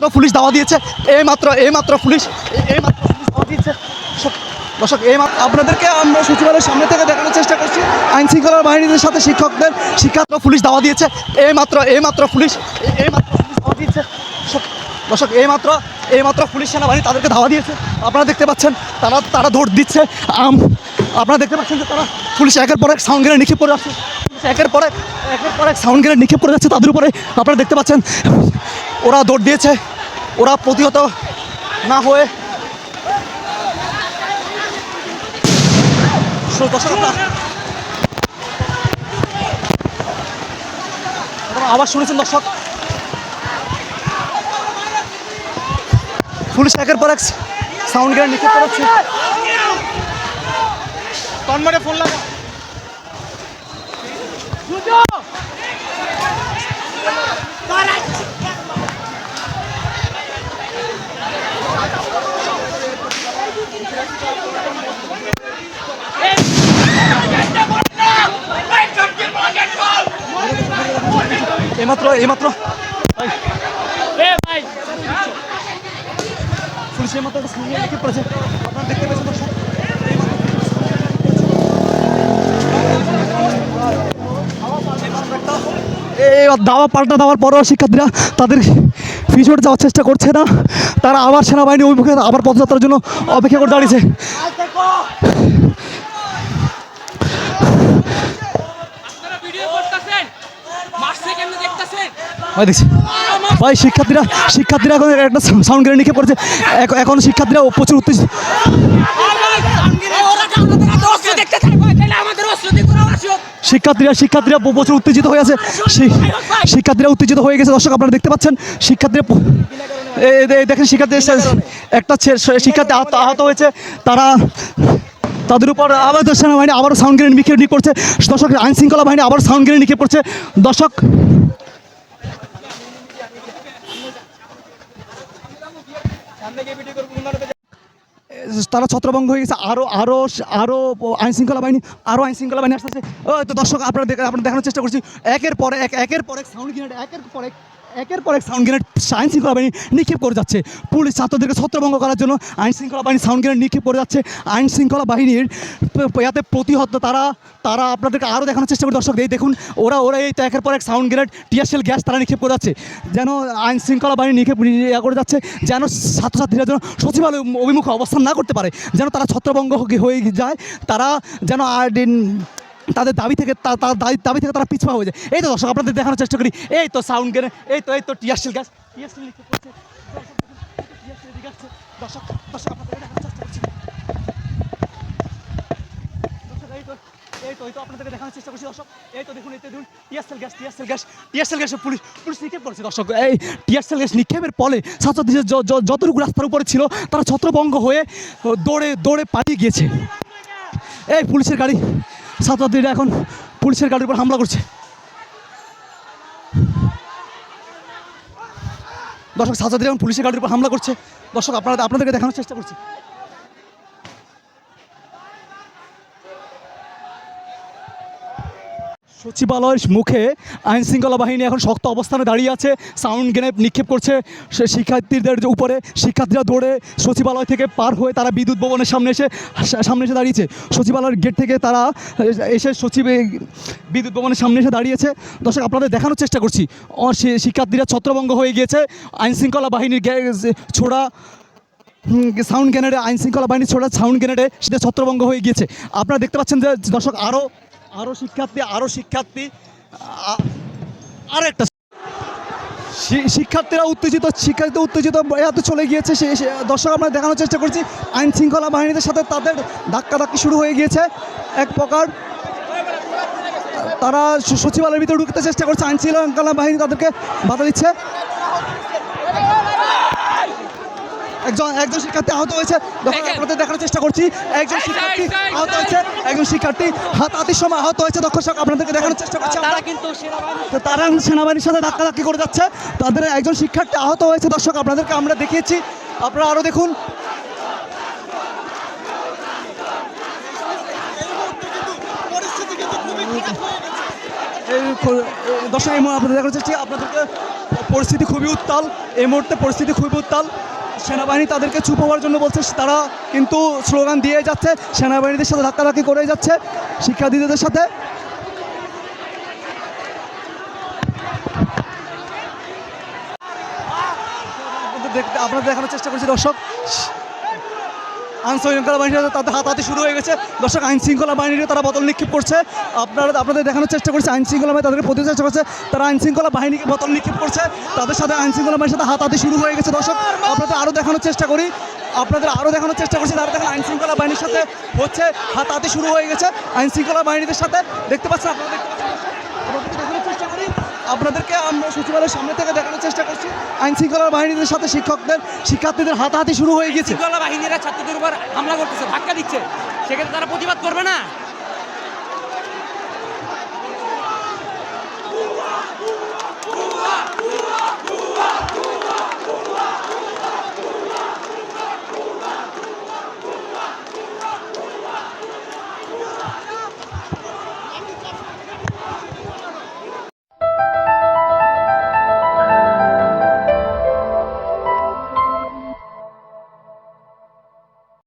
Police দাওয়া দিয়েছে এইমাত্র পুলিশ দাওয়া দিয়েছে। দর্শক আপনাদেরকে আমরা সচিবালয়ের সামনে থেকে দেখানোর চেষ্টা করছি আইন শৃঙ্খলা বাহিনীদের সাথে শিক্ষার্থী পুলিশ দাওয়া দিয়েছে এইমাত্র পুলিশ দাওয়া দিয়েছে। দর্শক এইমাত্র পুলিশ সেনাবাহিনী তাদেরকে ধাওয়া দিয়েছে। আপনারা দেখতে পাচ্ছেন তারা দৌড় দিচ্ছে। আপনারা দেখতে পাচ্ছেন যে তারা পুলিশ একের পর এক সাউন্ড গ্রেনেড নিক্ষেপ করে যাচ্ছে। একের পর এক সাউন্ড গ্রেনেড নিক্ষেপ করে যাচ্ছে তাদের উপরে। আপনারা দেখতে পাচ্ছেন ওরা দৌড় দিয়েছে। ওরা প্রতিহত না হয়ে আবার শুনেছেন দর্শক, পুলিশ একের পর এক সাউন্ড গ্রেনেড নিক্ষেপ করেছে। তন্ময় ফোন লাগা এইমাত্র পুলিশ এইমাত্র একটা সাউন্ড গ্রেনেড নিক্ষেপ করেছে। আপনারা দেখতে পেয়েছেন দর্শক, দাওয়া পাল্টা দেওয়ার পরেও শিক্ষার্থীরা তাদের পিছনে যাওয়ার চেষ্টা করছে না। তারা আবার সেনাবাহিনী অভিমুখে আবার পদযাত্রার জন্য অপেক্ষা করে দাঁড়িয়েছে। ভাই শিক্ষার্থীরা এখন একটা সাউন্ড গ্রেনেড নিক্ষেপ করেছে। এখন শিক্ষার্থীরা প্রচুর উত্তেজিত। শিক্ষার্থীরা প্রচুর উত্তেজিত হয়ে আছে। শিক্ষার্থীরা উত্তেজিত হয়ে গেছে। দর্শক আপনারা দেখতে পাচ্ছেন শিক্ষার্থীরা দেখেন একটা শিক্ষার্থী আহত হয়েছে। তাদের উপর আবার সেনাবাহিনী আবারও সাউন্ড গ্রেনেড নিক্ষেপ করছে। দর্শক আইন শৃঙ্খলা বাহিনী আবার সাউন্ড গ্রেনেড নিক্ষেপ করছে। দর্শক তারা ছত্রভঙ্গ হয়ে গেছে। আরও আইন শৃঙ্খলা বাহিনী আসতেছে। তো দর্শক আপনারা দেখানোর চেষ্টা করছি একের পর এক সাউন্ড গ্রেনেড আইন শৃঙ্খলা বাহিনী নিক্ষেপ করে যাচ্ছে। পুলিশ ছাত্রদেরকে ছত্রভঙ্গ করার জন্য আইন শৃঙ্খলা বাহিনী সাউন্ড গ্রেনেড নিক্ষেপ করে যাচ্ছে। আইন শৃঙ্খলা বাহিনীর ইয়াতে প্রতিহত তারা আপনাদেরকে আরও দেখানোর চেষ্টা করে। দর্শক দেখুন ওরা এই তো একের পর এক সাউন্ড গ্রেনেড টিয়ারশেল গ্যাস তারা নিক্ষেপ করে যাচ্ছে, যেন আইন শৃঙ্খলা বাহিনী নিক্ষেপ করে যাচ্ছে, যেন ছাত্রছাত্রীরা যেন সচিবালয় অভিমুখে অবস্থান না করতে পারে, যেন তারা ছত্রভঙ্গ হয়ে যায়, তারা যেন তাদের দাবি থেকে তারা পিছপা হয়ে যায়। এই তো দর্শক আপনাদের দেখানোর চেষ্টা করি। এই তো সাউন্ড গ্রেনেড, এই তো টিয়ারশেল গ্যাস নিক্ষেপ করছে। দর্শক আপনাদের দেখানোর চেষ্টা করছি। আপনাদেরকে দেখানোর চেষ্টা করছি। দর্শক এই তো দেখুন টিয়ারশেল গ্যাস পুলিশ নিক্ষেপ করেছে। দর্শক এই টিয়ারশেল গ্যাস নিক্ষেপের ফলে ছাত্রছাত্রীদের যতটুকু রাস্তার উপরে ছিল তারা ছত্রভঙ্গ হয়ে দৌড়ে পালিয়ে গিয়েছে। এই পুলিশের গাড়ি, ছাত্রছাত্রীরা এখন পুলিশের গাড়ির উপর হামলা করছে। দর্শক ছাত্রছাত্রীরা এখন পুলিশের গাড়ির উপর হামলা করছে। দর্শক আপনাদেরকে দেখানোর চেষ্টা করছি। সচিবালয়ের মুখে আইন শৃঙ্খলা বাহিনী এখন শক্ত অবস্থানে দাঁড়িয়ে আছে। সাউন্ড গ্রেনেড নিক্ষেপ করছে শিক্ষার্থীদের উপরে। শিক্ষার্থীরা দৌড়ে সচিবালয় থেকে পার হয়ে তারা বিদ্যুৎ ভবনের সামনে এসে দাঁড়িয়েছে। সচিবালয়ের গেট থেকে তারা এসে বিদ্যুৎ ভবনের সামনে এসে দাঁড়িয়েছে। দর্শক আপনাদের দেখানোর চেষ্টা করছি শিক্ষার্থীরা ছত্রভঙ্গ হয়ে গিয়েছে। আইন শৃঙ্খলা বাহিনীর ছোড়া সাউন্ড গ্রেনেডে সাউন্ড গ্রেনেডে সেটা ছত্রভঙ্গ হয়ে গিয়েছে। আপনারা দেখতে পাচ্ছেন যে দর্শক আরও শিক্ষার্থী একটা শিক্ষার্থীরা উত্তেজিত এত চলে গিয়েছে। দর্শক আমরা দেখানোর চেষ্টা করছি আইন শৃঙ্খলা বাহিনীদের সাথে তাদের ধাক্কাধাক্কি শুরু হয়ে গিয়েছে। এক প্রকার তারা সচিবালয়ের ভিতরে ঢুকতে চেষ্টা করছে। আইন শৃঙ্খলা বাহিনী তাদেরকে বাধা দিচ্ছে। একজন শিক্ষার্থী আহত হয়েছে। আপনাদের দেখানোর চেষ্টা করছি একজন শিক্ষার্থী হাতাহাতির সময় আহত হয়েছে। দর্শক আপনাদেরকে দেখানোর চেষ্টা করছি তারা সেনাবাহিনীর সাথে ধাক্কাধাক্কি করে যাচ্ছে। তাদের একজন শিক্ষার্থী আহত হয়েছে। দর্শক আপনাদেরকে আমরা দেখিয়েছি, আপনারা আরও দেখুন। দর্শক আপনাদের দেখানোর চেষ্টা আপনাদেরকে পরিস্থিতি খুবই উত্তাল। এই মুহূর্তে পরিস্থিতি খুবই উত্তাল। সেনাবাহিনী তাদেরকে চুপ হওয়ার জন্য বলছে, তারা কিন্তু স্লোগান দিয়ে যাচ্ছে, সেনাবাহিনীদের সাথে ধাক্কাধাক্কি করে যাচ্ছে শিক্ষার্থীদের সাথে। আপনাদের দেখানোর চেষ্টা করছি দর্শক, আইন শৃঙ্খলা বাহিনীরা তাদের হাতাহাতি শুরু হয়ে গেছে। দর্শক, আইন শৃঙ্খলা বাহিনীরা তারা বোতল নিক্ষেপ করছে। আপনাদের দেখানোর চেষ্টা করছে, আইন শৃঙ্খলা বাহিনী তাদেরকে প্রতিরোধ চেষ্টা করছে, তারা আইন শৃঙ্খলা বাহিনীকে বোতল নিক্ষেপ করছে, তাদের সাথে আইন শৃঙ্খলা বাহিনীর সাথে হাতাহাতি শুরু হয়ে গেছে। দর্শক, আপনাদের আরও দেখানোর চেষ্টা করি, তারা দেখেন আইন শৃঙ্খলা বাহিনীর সাথে হচ্ছে হাতাহাতি শুরু হয়ে গেছে আইন শৃঙ্খলা বাহিনীদের সাথে। দেখতে পাচ্ছেন, দেখানোর চেষ্টা করি আপনাদেরকে, আমরা সচিবালয়ের সামনে থেকে দেখানোর চেষ্টা করছি আইন শৃঙ্খলা বাহিনীদের সাথে শিক্ষার্থীদের হাতাহাতি শুরু হয়ে গেছে। শৃঙ্খলা বাহিনীরা ছাত্রদের উপর হামলা করতেছে, ধাক্কা দিচ্ছে, সেক্ষেত্রে তারা প্রতিবাদ করবে না।